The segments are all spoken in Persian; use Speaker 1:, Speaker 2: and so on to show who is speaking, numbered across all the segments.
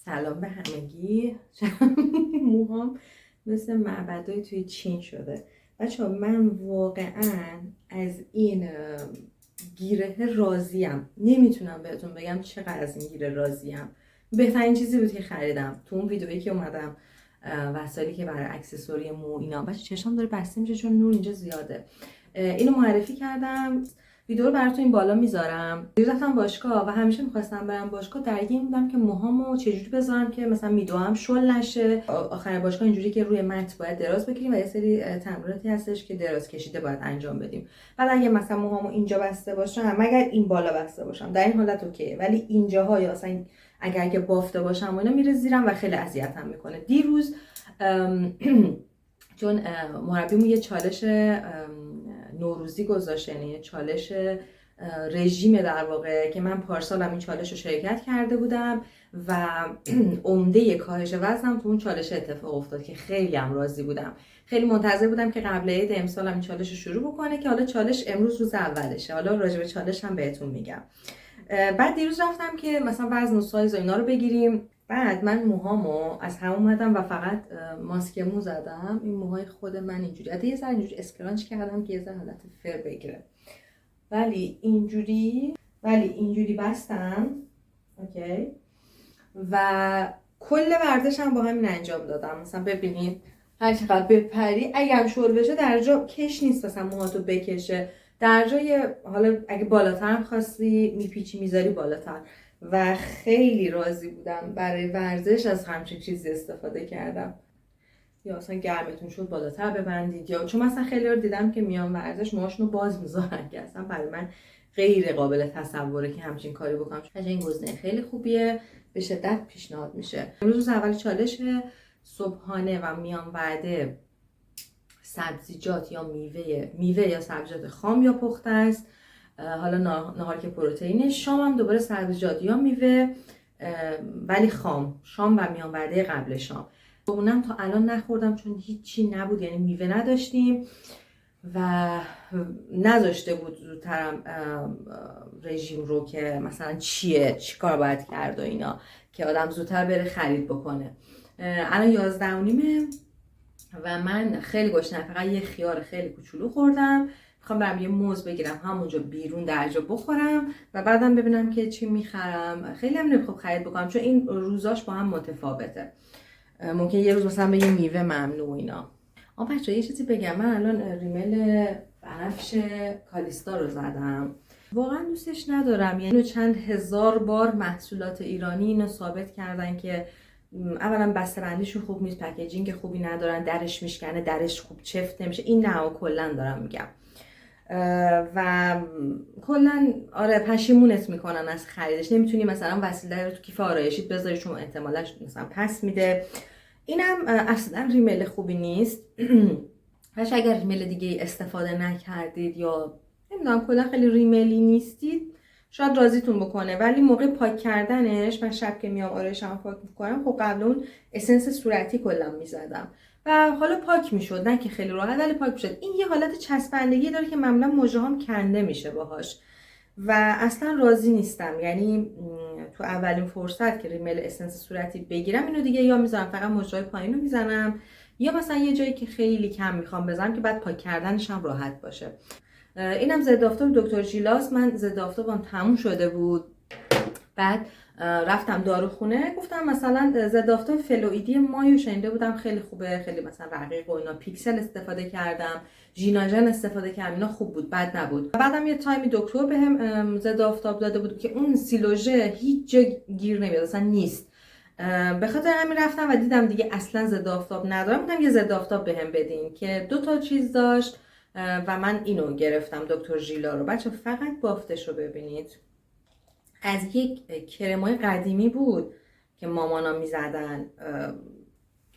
Speaker 1: سلام به همگی. موهام مثل معبدای توی چین شده. بچه‌ها من واقعا از این گیره راضیم. نمیتونم بهتون بگم چقدر از این گیره راضیم. بهترین چیزی بود که خریدم تو اون ویدئویی که اومدم، وسایلی که برای اکسسوری مو اینا. بچه چشام داره بسته میشه چون نور اینجا زیاده. اینو معرفی کردم. ویدیو رو براتون این بالا میذارم. رفتم باشگاه و همیشه میخواستم برم باشگاه، درگیر بودم که موهامو چجوری بذارم که مثلا میدوام شل نشه. آخر باشگاه اینجوری که روی مت باید دراز بکشیم و یه سری تمریناتی هستش که دراز کشیده باید انجام بدیم. بعد اگه مثلا موهامو اینجا بسته باشم، مگر این بالا بسته باشم، در این حالت اوکیه، ولی اینجاها یا مثلا اگر که بافته باشم و اینا میره زیرم و خیلی اذیتم میکنه. دیروز چون مربیمون یه چالش نوروزی گذاشته، یعنی چالش رژیم در واقع، که من پارسالم این چالش رو شرکت کرده بودم و عمده کاهش وزنم تو اون چالش اتفاق افتاد که خیلی هم راضی بودم. خیلی منتظر بودم که قبل عید امسالم این چالش رو شروع بکنه، که حالا چالش امروز روز اولشه. حالا راجع به چالش هم بهتون میگم. بعد دیروز رفتم که مثلا وزن و سایز و اینا رو بگیریم. بعد من موهامو از هم اومدم و فقط ماسک مو زدم. این موهای خود من اینجوری، البته یه ذره اینجوری اسکرانچ کردم که یه ذره حالت فر بگیره، ولی اینجوری بستم. اوکی. و کل ورزشم با همین انجام دادم. مثلا ببینید هر چقدر بپری، اگه هم شل بشه در جا کش نیست مثلا موهاتو بکشه، در جای حالا اگه بالاتر هم خواستی میپیچی میذاری بالاتر. و خیلی راضی بودم. برای ورزش از همچین چیزی استفاده کردم. یا اصلا گرمتون شد بالاتر ببندید، یا چون مثلا خیلی رو دیدم که میان ورزش موهاشونو باز میذارن که اصلا برای من غیر قابل تصوره که همچین کاری بکنم. چون این گزینه خیلی خوبیه، به شدت پیشنهاد میشه. امروز اول چالش صبحانه و میان وعده سبزیجات یا میوه یا سبزیجات خام یا پخته است. حالا نهار که پروتئینه. شامم دوباره سبزیجات یا میوه ولی خام، شام و میان وعده قبل شام. اونم تا الان نخوردم چون هیچی نبود، یعنی میوه نداشتیم و نذاشته بود زودترم رژیم رو که مثلا چی کار باید کرد و اینا، که آدم زودتر بره خرید بکنه. الان 11:30 و من خیلی گشنم. فقط یه خیار خیلی کوچولو خوردم. میخوام برم یه موز بگیرم همونجا بیرون درجا بخورم و بعدم ببینم که چی میخرم. خیلی هم نمیخوام خرید بکنم چون این روزاش با هم متفاوته. ممکن یه روز مثلا به یه میوه ممنوع اینا. بچه‌ها یه چیزی بگم، من الان ریمل بنفش کالیستا رو زدم. واقعا دوستش ندارم. یعنی چند هزار بار محصولات ایرانی اینو ثابت کردن که اولا بسته‌بندیشون خوب نیست، پکیجینگ خوبی ندارن، درش میشکنه، درش خوب چفت نمیشه. این نه، کلا دارم میگم. و کلا آره پشیمونت میکنن از خریدش. نمیتونی مثلا وسیله رو تو کیف آرایشیت بذاری چون احتمالش مثلا پس میده. اینم اصلا ریمل خوبی نیست. هاش اگر ریمل دیگه استفاده نکردید یا نمیدونم کلا خیلی ریملی نیستید، شاید راضیتون بکنه. ولی موقع پاک کردنش، من شب که میام آرایشم پاک میکنم، خب قبل اون اسنس صورتی کلا میزدم و حالا پاک میشد، نه که خیلی راحت ولی پاک میشد. این یه حالت چسبندگی داره که معمولا مژه‌هام کنده میشه باهاش و اصلا راضی نیستم. یعنی تو اولین فرصت که ریمل اسنس صورتی بگیرم اینو دیگه یا میذارم فقط مژه‌های پایین رو میزنم، یا مثلا یه جایی که خیلی کم میخوام بزنم که بعد پاک کردنش هم راحت باشه. اینم ضد آفتاب دکتر ژیلاس. من ضد آفتابم تموم شده بود. بعد رفتم داروخونه، گفتم مثلا ضد آفتاب فلوئیدی مایو شنیده بودم خیلی خوبه، خیلی مثلا رقیق و اینا. پیکسل استفاده کردم، ژیناژن استفاده کردم، اینا خوب بود، بد نبود. بعدم یه تایمی دکتر بهم ضد آفتاب داده بود که اون سیلوژه هیچ جا گیر نمیاد، اصلا نیست. به خاطر همین رفتم و دیدم دیگه اصلا ضد آفتاب ندارم. بودم یه ضد آفتاب بهم بدین که 2 چیز داشت و من اینو گرفتم، دکتر ژیلا رو. بچه فقط بافتش رو ببینید. از یک کرمای قدیمی بود که مامانا میزدن،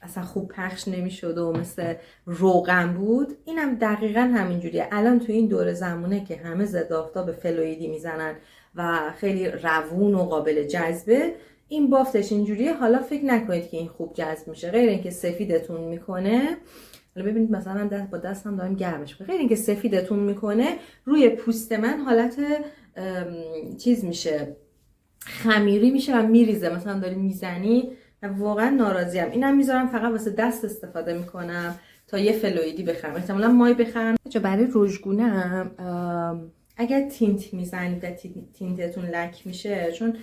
Speaker 1: اصلا خوب پخش نمیشد و مثل روغن بود. اینم دقیقا همینجوریه. الان تو این دور زمونه که همه ضد آفتاب فلوئیدی میزنن و خیلی روون و قابل جذبه، این بافتش اینجوریه. حالا فکر نکنید که این خوب جذب میشه، غیر اینکه سفیدتون میکنه. حالا ببینید مثلا با دستم دارم گرمش میکنم، غیر اینکه سفیدتون میکنه، روی پوست من حالت چیز میشه، خمیری میشه و میریزه، مثلا داری میزنی و واقعا ناراضیم. اینم میذارم فقط واسه دست استفاده میکنم تا یه فلویدی بخرم، احتمالا مای بخرم. برای رژگونه هم اگر تینت میزنید و تینتتون لک میشه، چون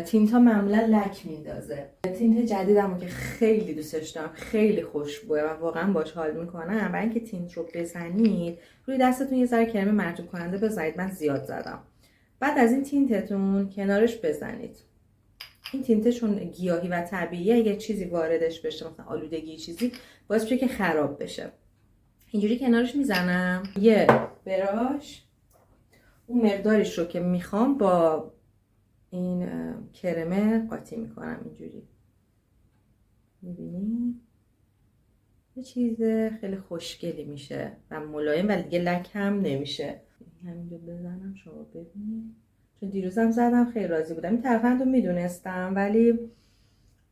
Speaker 1: تینت ها معمولا لک میندازه. تینت جدیدمو که خیلی دوستش دارم، خیلی خوشبوه و واقعا باش حال میکنم. برای اینکه تینت رو بزنید روی دستتون یه ذره کرم مرطوب کننده بزنید، من زیاد زدم. بعد از این تینتتون کنارش بزنید. این تینت چون گیاهی و طبیعیه، اگه چیزی واردش بشه مثلا آلودگی چیزی، باعث میشه که خراب بشه. اینجوری کنارش میزنم. یه براش اون مقدارش رو که میخوام با این کرمه قاطی میکنم. اینجوری میبینی یه چیز خیلی خوشگلی میشه و ملایم، ولی دیگه لک هم نمیشه. همینجا بزنم شما ببینید، چون دیروزم زدم خیلی راضی بودم. این ترفند رو میدونستم ولی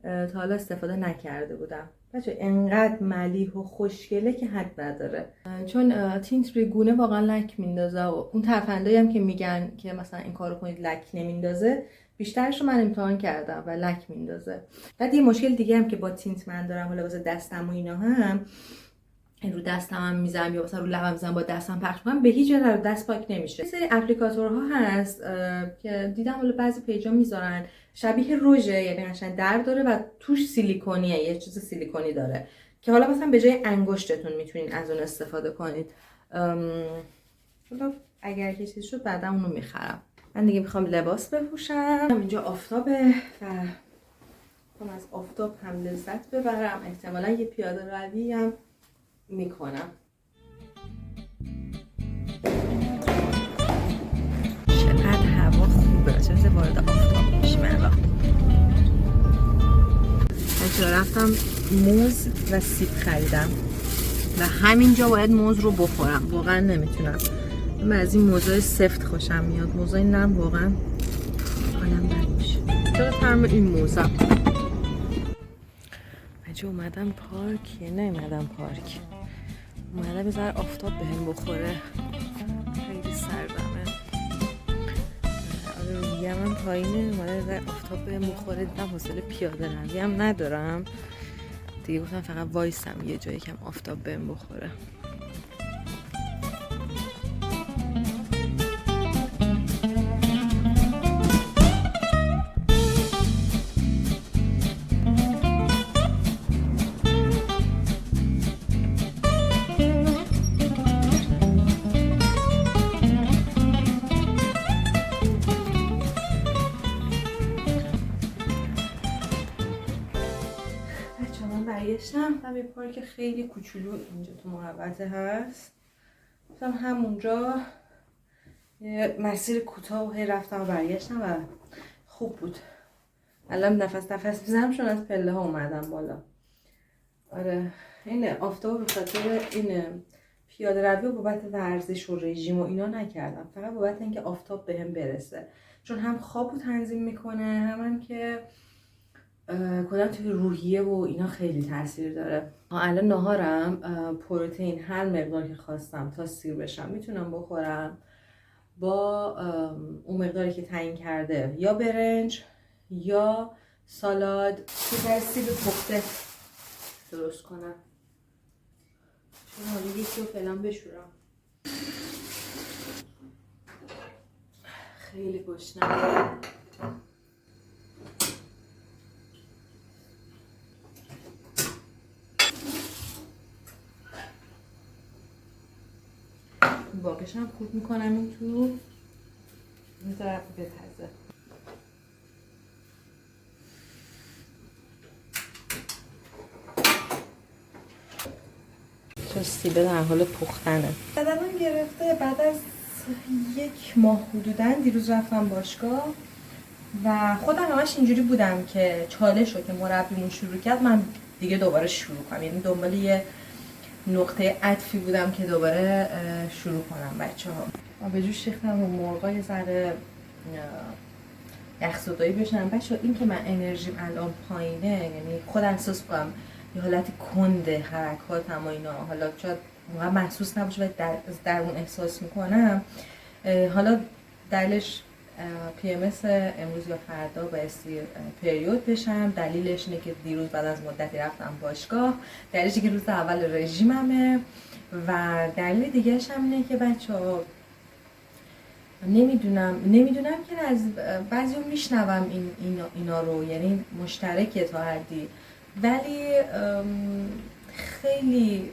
Speaker 1: تا حالا استفاده نکرده بودم. بچه انقدر ملیح و خوشگله که حد نداره، چون تینت روی گونه واقعا لک میندازه و اون ترفندایی هم که میگن که مثلا این کارو کنید لک نمیندازه، بیشترش رو من امتحان کردم و لک میندازه. بعد یه مشکل دیگه هم که با تینت من دارم، حالا واسه دستم و اینا هم، رو دستم هم میزنم یا مثلا رو لبم میزنم با دستم پخش میکنم، به هیچ جا دست پاک نمیشه. یه سری اپلیکاتورها هست که دیدم حالا بعضی پیجا میذارن، شبیه رژه، یعنی قشنگ در داره و توش سیلیکونیه، یه چیز سیلیکونی داره که حالا مثلا به جای انگشتتون میتونین از اون استفاده کنید. حالا اگر که چیز شد بعدا اونو میخرم. من دیگه میخوام لباس بپوشم. اینجا آفتابه و میخوام از آفتاب هم لذت ببرم. احتمالا یه پیاده روی هم میکنم. چقدر هوا خوبه، چه وارد آفتاب میشیم الان. من رفتم موز و سیب خریدم و همینجا باید موز رو بخورم. واقعا نمیتونم، من از این موزای سفت خوشم میاد. موزای نرم واقعا حالم بد میشه. چرا طعم این موزم. بچه اومدم پارک یا نیومدم پارک؟ اومدم یه ذره آفتاب بهم بخوره. خیلی سردمه. آره روحیه‌م هم پایینه. اومدم یه ذره آفتاب بهم بخوره. دیدم حوصله پیاده روی هم ندارم دیگه، گفتم فقط وایسم یه جایی کم آفتاب بهم بخوره. برگشتم یه پارک خیلی کوچولو اینجا تو محوطه هست. گفتم همونجا یه مسیر کوتاه و هی رفتم و برگشتم و خوب بود. الان نفس میزنم چون از پله ها اومدم بالا. آره این آفتاب به خاطر این پیاده روی و بابت ورزش و رژیم و اینا نکردم، فقط بابت اینکه آفتاب بهم برسه، چون هم خوابو تنظیم میکنه، هم که کلا توی روحیه و اینا خیلی تاثیر داره. الان ناهارم پروتئین هر مقدار که خواستم تا سیر بشم میتونم بخورم، با اون مقداری که تعیین کرده، یا برنج یا سالاد. که سیب پخته درست کنم، چون حالا یکی رو فعلا بشورم. خیلی گشنمه. باقیش هم خورد میکنم این تو میذارم بپزه. چون سیبه در حال پختنه. بدنم گرفته. بعد از 1 ماه حدوداً دیروز رفتم باشگاه و خودم همش اینجوری بودم که چالش رو که مربیمون شروع کرد من دیگه دوباره شروع کنم، یعنی دنبال یه نقطه عطفی بودم که دوباره شروع کنم. بچه ها آبجوش ریختم و مرغا یه ذره یخزدایی بشنم. بچه ها این که من انرژیم الان پایینه، یعنی خودم احساس کنم یه حالت کنده حرکاتم و اینا، حالا شاید موقع محسوس نباشه ولی در اون احساس میکنم. حالا دلیلش PMS امروز یا فردا بایستی پریود بشم. دلیلش اینه که دیروز بعد از مدتی رفتم باشگاه، دلیلش که روز اول رژیممه و دلیل دیگه‌ش هم اینه که بچه‌ها نمیدونم که از بعضی‌ها میشنوم اینا رو، یعنی مشترکه تا حدی، ولی خیلی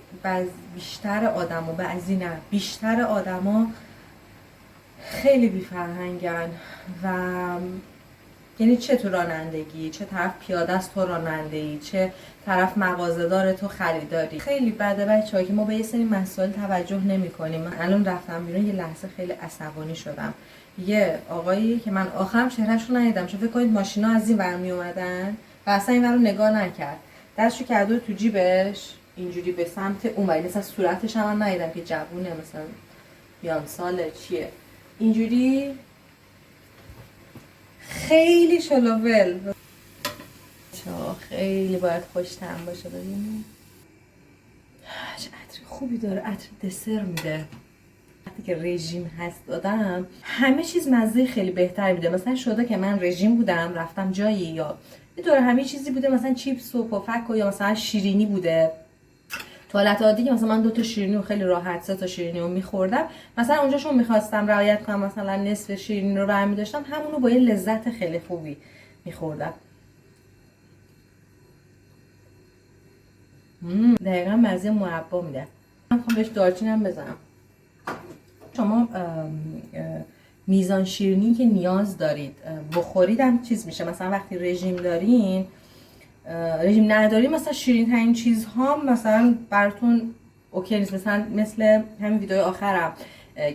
Speaker 1: بیشتر آدم و بعضی نه، بیشتر آدما خیلی بی‌فرهنگن و یعنی چه تو رانندگی، چه طرف پیاده است تو رانندگی، چه طرف مغازه‌دار تو خریداری. خیلی بده بچه‌ها که ما به یه سری مسائل توجه نمی‌کنیم. من الان رفتم بیرون یه لحظه خیلی عصبانی شدم. یه آقایی که من آخرام چهرهش رو ندیدم، چون فکر کنید ماشینا از این ور می اومدن و اصلا این ور رو نگاه نکرد، دستشو کرده تو جیبش اینجوری به سمت اون ولی مثلا صورتش هم ندیدم که جوونه مثلا بیان ساله چیه، اینجوری خیلی شلوول. خیلی باید خوش طعم باشه. ببینید چه عطر خوبی داره، عطر دسر میده. وقتی که رژیم هست دادم همه چیز مزه خیلی بهتر میده. مثلا شده که من رژیم بودم رفتم جایی یا یه دور همه چیزی بوده، مثلا چیپس و پفک و یا مثلا شیرینی بوده، تو حالت عادی که مثلا من 2 تا شیرینی رو خیلی راحت 3 تا شیرینی رو میخوردم، مثلا اونجاشون میخواستم رعایت کنم مثلا نصف شیرینی رو برمی داشتم، همونو با یه لذت خیلی خوبی میخوردم. دقیقا مزه مربا میده. من میخوام بهش دارچین هم بزنم. شما میزان شیرینی که نیاز دارید بخورید هم چیز میشه. مثلا وقتی رژیم دارین، رژیم ندارین، مثلا شیرین ترین چیزها مثلا براتون اوکی نیست. مثل همین ویدیو آخرم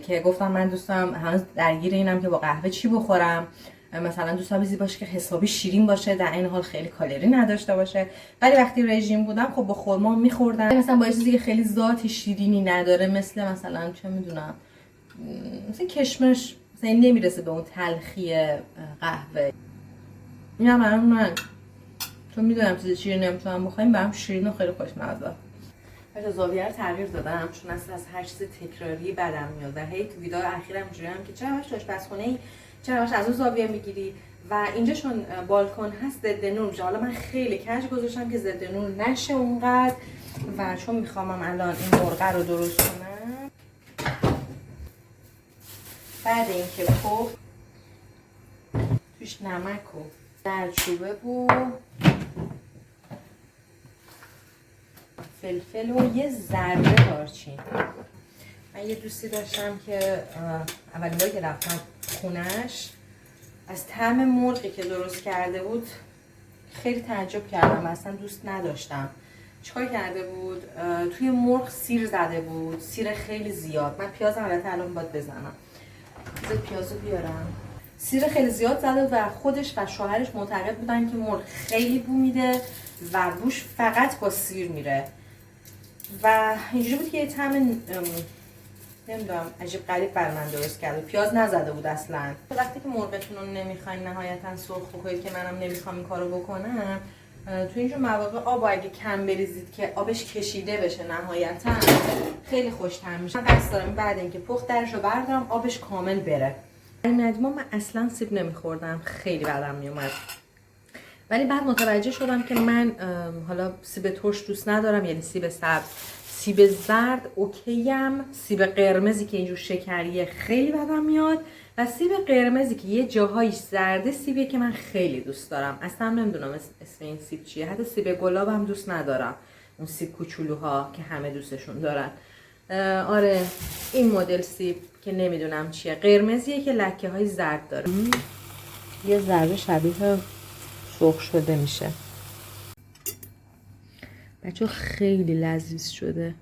Speaker 1: که گفتم من دوستم هنوز درگیر اینم که با قهوه چی بخورم، مثلا دوست دارم چیزی باشه که حسابی شیرین باشه در این حال خیلی کالری نداشته باشه، ولی وقتی رژیم بودم خب با خرما میخوردم، مثلا با چیزی که خیلی ذات شیرینی نداره مثلا چه میدونم مثلا کشمش، مثلا نمیرسه به اون تلخی قهوه. اینا من چون میدونم چیز شیرین نمیتونم بخورم، برام شیرین و خیلی خوشمزه. بعد زاویه رو تغییر دادم چون اصلا از هر چیز تکراری بدم میاد و هی تو ویدیو اخیرم اینجوریام که چرا همش آشپزخونه‌ای، چرا همش از اون زاویه میگیری و اینجا چون بالکن هست ضد نور میشه. حالا من خیلی کج گذاشتم که ضد نور نشه اونقدر و چون میخوامم الان این مرغ رو درست کنم، بعد اینکه پخت توش نمک و زردچوبه و فلفل و یه ذره دارچین. من یه دوستی داشتم که اولین باری که رفتم خونش از طعم مرغی که درست کرده بود خیلی تعجب کردم و اصلا دوست نداشتم. چیکار کرده بود؟ توی مرغ سیر زده بود، سیر خیلی زیاد. من پیازم البته الان باید بزنم، بذار پیازو بیارم. سیر خیلی زیاد زده و خودش و شوهرش معتقد بودن که مرغ خیلی بو میده و بوش فقط با سیر میره و اینجوری بود که یه طعم نمیدونم عجیب غریب بر من درست کرده. پیاز نزده بود اصلا. وقتی که مرغتون رو نمیخواین نهایتا سرخ بکنید که منم نمیخوام این کارو بکنم، تو اینجور مواقع آب اگه کم بریزید که آبش کشیده بشه نهایتا خیلی خوش‌تر میشه. من قصد دارم بعد اینکه پخت درش رو بردارم آبش کامل بره. من اصلا سیب نمیخوردم، خیلی بدم میومد، ولی بعد متوجه شدم که من حالا سیب ترش دوست ندارم، یعنی سیب سبز، سیب زرد اوکیم، سیب قرمزی که اینجور شکریه خیلی بدم میاد و سیب قرمزی که یه جاهایش زرده سیبیه که من خیلی دوست دارم. اصلا نمیدونم اسم این سیب چیه، حتی سیب گلابم دوست ندارم، اون سیب کوچولوها که همه دوستشون دارن. آره این مدل سیب که نمیدونم چیه، قرمزیه که لکه های زرد داره، یه ذره شبیه سرخ شده میشه. بچه خیلی لذیذ شده.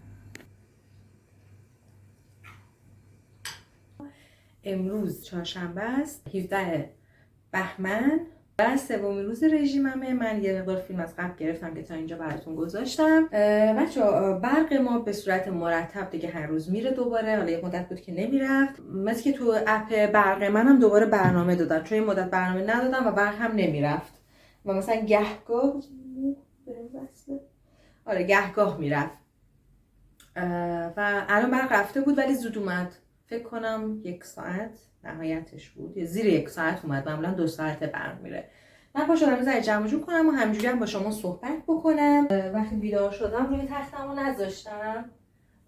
Speaker 1: امروز چهارشنبه است، 17 بهمن و سومین روز رژیممه. من یه مقدار فیلم از قبل گرفتم که تا اینجا براتون گذاشتم. بچه برق ما به صورت مرتب دیگه هر روز میره دوباره. حالا یه مدت بود که نمیرفت، مثل که تو اپ برق منم دوباره برنامه دادن، چون یه مدت برنامه ندادم و برق هم نمیرفت و مثلا گهگاه گهگاه میرفت و الان برق رفته بود ولی زود اومد. فکر کنم 1 ساعت نهایتش بود، یا زیر 1 ساعت اومد. معمولا 2 ساعت برق میره. من پا شدم زیر جمع جور کنم و همینجوری هم با شما صحبت بکنم. وقتی بیدار شدم روی تختمو نذاشتم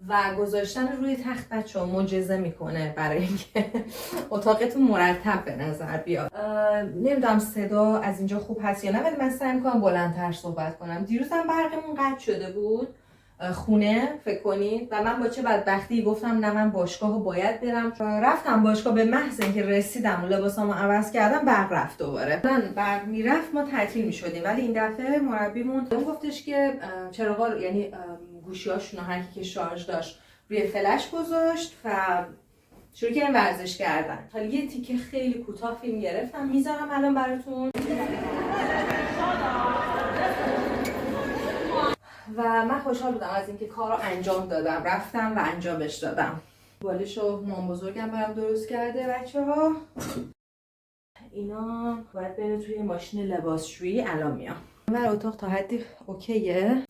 Speaker 1: و گذاشتن روی تخت بچه‌ها معجزه میکنه برای اینکه اتاقتون مرتب به نظر بیاد. نمیدونم صدا از اینجا خوب هست یا نه، ولی من سعی میکنم بلندتر صحبت کنم. دیروزم برقمون قطع شده بود خونه، فکر کنید، و من با چه بدبختی گفتم نه من باشگاهو باید برم. رفتم باشگاه، به محض اینکه رسیدم و لباسامو عوض کردم برق رفت دوباره. برق میرفت ما تعطیل میشدیم، ولی این دفعه مربیمون گفتش که چراغا، یعنی گوشیاشون هر کی که شارژ داشت روی فلش گذاشت و شروع کردن ورزش کردن. حالا یه تیکه خیلی کوتاه فیلم گرفتم میذارم الان براتون. و من خوشحال بودم از اینکه کار رو انجام دادم، رفتم و انجامش دادم. بالشو مام بزرگم برام درست کرده بچه‌ها. اینا باید بره توی ماشین لباسشویی، الان میام. من اتاق تا حدی اوکیه.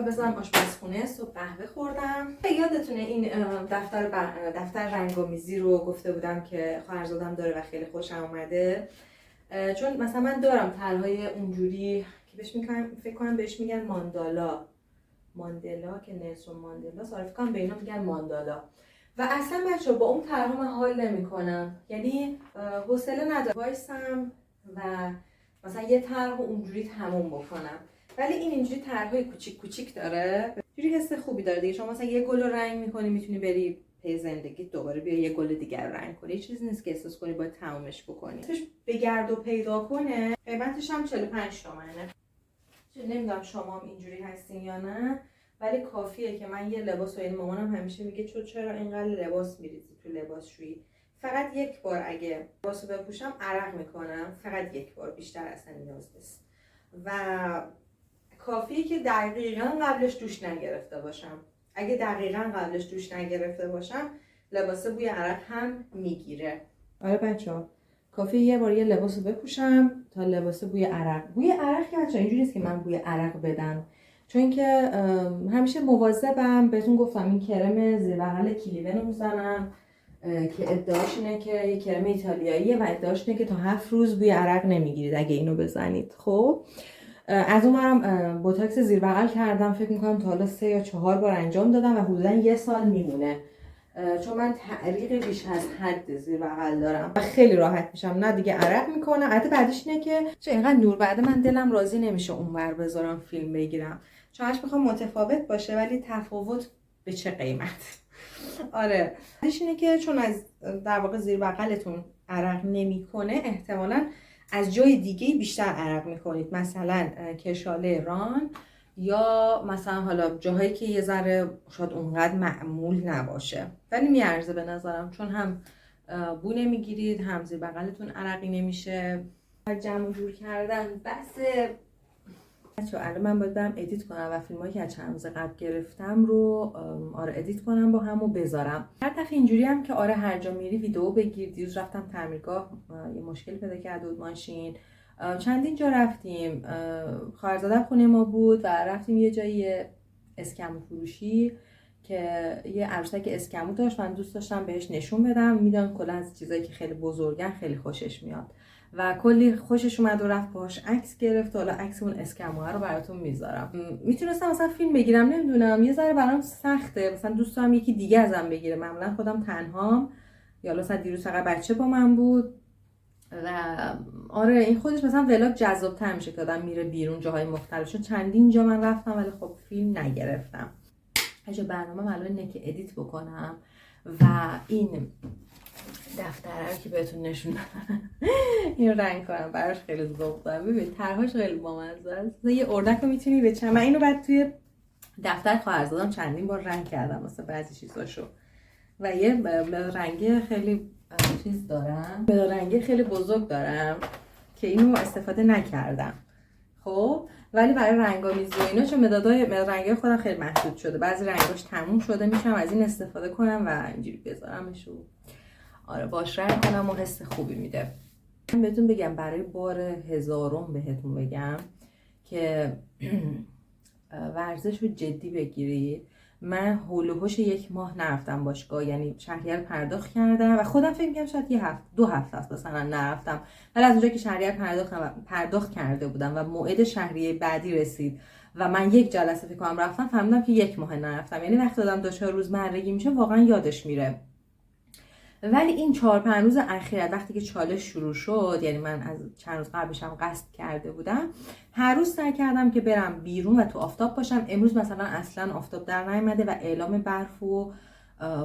Speaker 1: بزنم آشپزخونه. صبح قهوه خوردم. یادتونه این دفتر رنگ‌آمیزی رو گفته بودم که خواهرزادم داره و خیلی خوشم اومده. چون مثلا من دارم طرحهای اونجوری که فکر کنم بهش میگن ماندلا که نلسون ماندلا فکر کنم به اینا میگن ماندالا. و اصلا بچه‌ها با اون طرحها من حال نمی‌کنم، یعنی حوصله ندارم وایسم و مثلا یه طرح اونجوری تموم بکنم. ولی این اینجوری طرحهای کوچیک کوچیک داره، جوری حس خوبی داره دیگه. شما مثلا یه گل رو رنگ می‌کنی، میتونی بری پی زندگی دوباره بیا یه گل دیگر رو رنگ کنی. چیزی نیست که احساس کنی باید تمومش بکنی. اسمش بگرد و پیدا کنه. قیمتش هم 45 تومنه. نمیدونم شما هم اینجوری هستین یا نه، ولی کافیه که من یه لباس رو، این مامانم همیشه میگه چرا اینقدر لباس میریزی تو لباسشویی. فقط یک بار اگه لباسو بپوشم عرق میکنم، فقط یک بار، بیشتر اصلا نیاز نیست. و کافیه که دقیقاً قبلش دوش نگرفته باشم. اگه دقیقاً قبلش دوش نگرفته باشم لباس بوی عرق هم میگیره. آره بچه‌ها، کافیه یه بار یه لباسو بپوشم تا لباس بوی عرق که بچه‌ها اینجوری نیست که من بوی عرق بدم، چون که همیشه مواظبم. بهتون گفتم این کرم زیر بغل کلیون رو میزنم که ادعاش اینه که یه کرم ایتالیاییه و ادعاش اینه که تا 7 روز بوی عرق نمیگیرید اگه اینو بزنید. خب از اونورم بوتاکس زیر بغل کردم، فکر میکنم تا حالا 3 یا 4 بار انجام دادم و حدودا 1 سال میمونه، چون من تعریق بیش از حد زیر بغل دارم و خیلی راحت میشم، نه دیگه عرق میکنم. البته بعدش اینه که چون اینقدر نور بعد من دلم راضی نمیشه اونور بذارم فیلم بگیرم، چونش میخوام متفاوت باشه، ولی تفاوت به چه قیمت؟ آره، بعدش اینه که چون از در واقع زیر بغلتون عرق نمیکنه، احتمالاً از جای دیگه بیشتر عرق میکنید، مثلا کشاله ران یا مثلا حالا جاهایی که یه ذره شاید اونقدر معمول نباشه، ولی میارزه به نظرم، چون هم بو نمیگیرید، هم زیر بغلتون عرقی نمیشه. جمع جور کردن بسه. الان من باید برم ادیت کنم و فیلمایی که از چند روز قبل گرفتم رو ادیت کنم با هم و بذارم. هر دفعه اینجوری هم که هر جا میری ویدیو بگیر. دیروز رفتم تعمیرگاه، یه مشکل پیدا کرده بود ماشین. چندین جا رفتیم، خواهرزادم خونه ما بود و رفتیم یه جایی اسکمو فروشی که یه عروسک اسکمو داشت. من دوست داشتم بهش نشون بدم. میدونم کلا از چیزایی که خیلی بزرگن خیلی خوشش میاد و کلی خوشش اومد و رفت باهاش عکس گرفت. حالا عکس اون اسکمو رو براتون میذارم. میتونستم مثلا فیلم بگیرم، نمیدونم، یه ذره برام سخته. مثلا دوست دارم یکی دیگه ازم بگیره، معمولا خودم تنهام، یا مثلا دیروز فقط بچه با من بود و آره این خودش مثلا ولاگ جذاب‌تر میشه که آدم میره بیرون جاهای مختلف. چون چندین جا من رفتم ولی خب فیلم نگرفتم. اگه برنامه‌م الان اینه که ادیت بکنم و این دفتره که بهتون نشون اینو رنگ کنم، براش خیلی ذوق دارم. ببین طرحش خیلی بامزه است. یه اردک رو میتونی بچین. من اینو بعد توی دفتر خواهرزادم چندین بار رنگ کردم واسه بعضی چیزاشو و یه رنگی خیلی چیز دارم، رنگی خیلی بزرگ دارم که اینو استفاده نکردم. خب ولی برای رنگ‌آمیزی و اینا، چون رنگای خودم خیلی محدود شده، بعضی رنگاش تموم شده، میشم از این استفاده کنم و اینجوری بذارمش و باش رنگ کنم و حس خوبی میده. من بهتون بگم برای بار 1000م بهتون بگم که ورزش رو جدی بگیرید من هول و هوش 1 ماه نرفتم باشگاه، یعنی شهریه رو پرداخت کردم و خودم فکر می‌کردم شاید 2 هفته است مثلا نرفتم، ولی از اونجا که شهریه پرداخت کرده بودم و موعد شهریه بعدی رسید و من 1 جلسه فکر کنم رفتم، فهمیدم که 1 ماه نرفتم. یعنی وقتی آدم 2-4 روز مرگی میشه واقعا یادش میره. ولی این 4-5 روز اخیر وقتی که چالش شروع شد، یعنی من از چند روز قبلش هم قصد کرده بودم، هر روز سعی کردم که برم بیرون و تو آفتاب باشم. امروز مثلا اصلا آفتاب در نیامده و اعلام برف و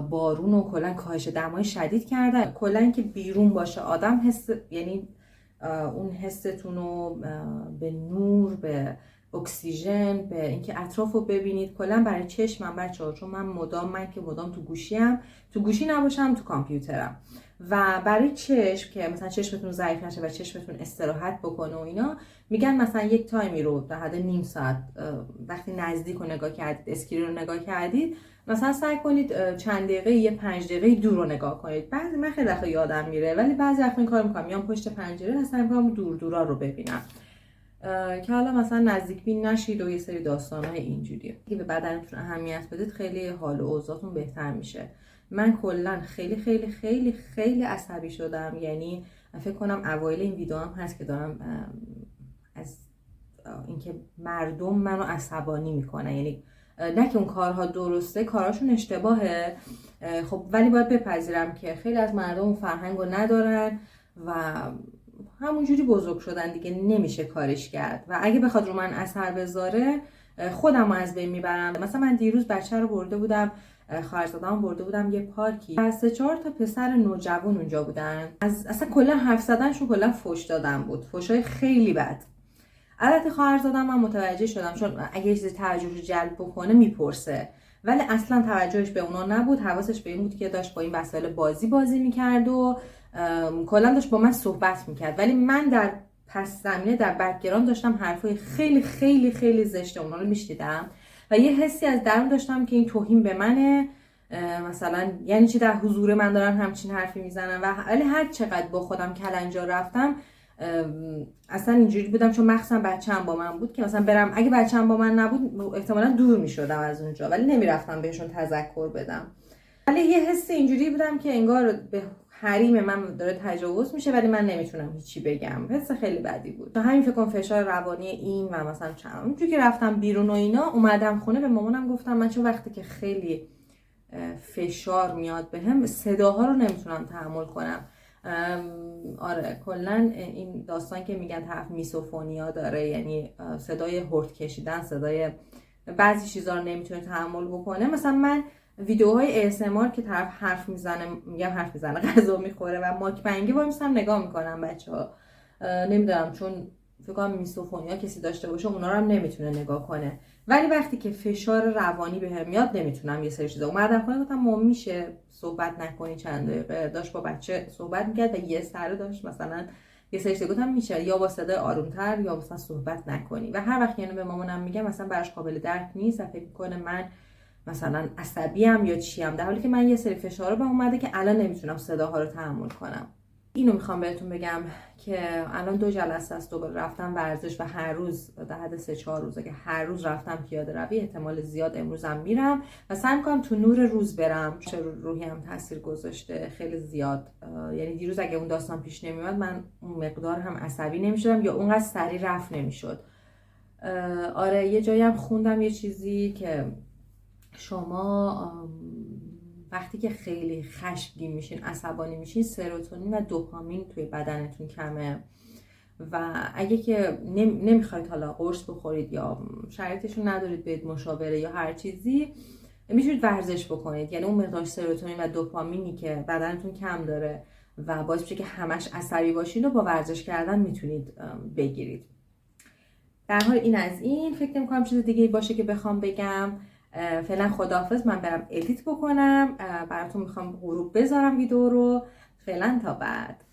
Speaker 1: بارون و کلا کاهش دمای شدید کرده. کلا که بیرون باشه آدم یعنی اون حستون رو به نور، به اکسیژن، به اینکه اطراف رو ببینید، کلا برای چشمم بچه‌ها، چون من که مدام تو گوشی نباشم، تو کامپیوترم، و برای چشم که مثلا چشمتون ضعیف نشه و چشمتون استراحت بکنه و اینا، میگن مثلا 1 تایمی رو در حد نیم ساعت وقتی نزدیک رو نگاه کردید، اسکرین رو نگاه کردید، مثلا سعی کنید چند دقیقه 5 دقیقه دور رو نگاه کنید. من خیلی وقتا یادم میره، ولی بعضی وقتا این کارو میکنم، میام پشت پنجره سعی میکنم دورا رو ببینم که حالا مثلا نزدیک بین نشید و یه سری داستان‌های اینجوریه. اگه به بدنتون اهمیت بدید خیلی حال و اوضاعتون بهتر میشه. من کلا خیلی خیلی خیلی خیلی عصبی شدم، یعنی فکر کنم اوایل این ویدیو هم هست که دارم از اینکه مردم منو عصبانی میکنن، یعنی نه که اون کارها درسته، کارهاشون اشتباهه، خب ولی باید بپذیرم که خیلی از مردم اون فرهنگو ندارن و همونجوری بزرگ شدن دیگه، نمیشه کارش کرد و اگه بخواد رو من اثر بذاره خودم از بین میبرم. مثلا من دیروز بچه رو برده بودم، خواهرزاده‌ام برده بودم یه پارکی و 3-4 تا پسر نوجوان اونجا بودن، اصلا کلا حرف زدنشون کلا فحش دادن بود، فحشای خیلی بد. البته خواهرزاده‌ام من متوجه شدم، چون اگه یه چیزی توجهش جلب بکنه میپرسه، ولی اصلا توجهش به اونا نبود، حواسش به این بود که داشت با این وسایل بازی میکرد و کلا داشت با من صحبت میکرد، ولی من در پس زمینه، در بک‌گراند داشتم حرفای خیلی خیلی خیلی زشت اونا رو میشنیدم و یه حسی از درون داشتم که این توهین به منه، مثلا یعنی چی در حضور من دارن همچین حرفی میزنن. و ولی هر چقدر با خودم کلنجا رفتم اصلا اینجوری بودم، چون مخصوصا بچه‌م با من بود که مثلا برم، اگه بچه‌م با من نبود احتمالاً دور میشدم از اونجا، ولی نمیرفتم بهشون تذکر بدم. ولی یه حس اینجوری بودم که انگار به حریم من داره تجاوز میشه ولی من نمیتونم هیچی بگم. حس خیلی بدی بود. تا همین فکر کنم فشار روانی این و مثلا چون که رفتم بیرون و اینا، اومدم خونه به مامانم گفتم من چون وقتی که خیلی فشار میاد بهم صداها رو نمیتونم تحمل کنم. آره کلا این داستان که میگن طرف میسوفونیا داره، یعنی صدای هورت کشیدن، صدای بعضی چیزا رو نمیتونه تحمل بکنه. مثلا من ویدیوهای ASMR که طرف حرف میزنه غذا میخوره و ماک بنگی وای میسم نگاه میکنم بچه‌ها، نمیدونم چون فکر کنم میسوفونیا کسی داشته باشه اونا رو هم نمیتونه نگاه کنه، ولی وقتی که فشار روانی بهم میاد نمیتونم یه سری چیزا. اومدم خونه گفتم مامان میشه صحبت نکنی چند دقیقه، داشت با بچه صحبت میکرد و یه سره داشت مثلا یه سری چیزا، گفتم میشه یا با صدای آرومتر یا مثلا صحبت نکنی. و هر وقت یعنی به مامانم میگم مثلا براش قابل درک نیست و فکر میکنه من مثلا عصبیم یا چیم، در حالی که من یه سری فشارا بهم اومده که الان نمیتونم صداها رو تحمل کنم. اینو میخوام بهتون بگم که الان 2 جلسه است دوباره رفتم ورزش و هر روز در حد 3-4 روزه که هر روز رفتم پیاده روی، احتمال زیاد امروزم میرم و سعی میکنم تو نور روز برم. روحی هم تاثیر گذاشته خیلی زیاد، یعنی دیروز اگه اون داستان پیش نمیاد من اون مقدار هم عصبی نمیشدم یا اونقدر سریع رفت نمیشد. آره یه جایی هم خوندم یه چیزی که شما وقتی که خیلی خشمگین میشین، عصبانی میشین، سروتونین و دوپامین توی بدنتون کمه و اگه که نمیخواید حالا قرص بخورید یا شرایطشون ندارید برید مشاوره یا هر چیزی، میتونید ورزش بکنید. یعنی اون مقدار سروتونین و دوپامینی که بدنتون کم داره و باعث میشه که همش عصبی باشین و با ورزش کردن میتونید بگیرید. در حال این از این، فکر نمی‌کنم چیز دیگه باشه که بخوام بگم. فعلا خداحافظ، من برم ادیت بکنم، براتون میخوام غروب بذارم ویدیو رو. فعلا تا بعد.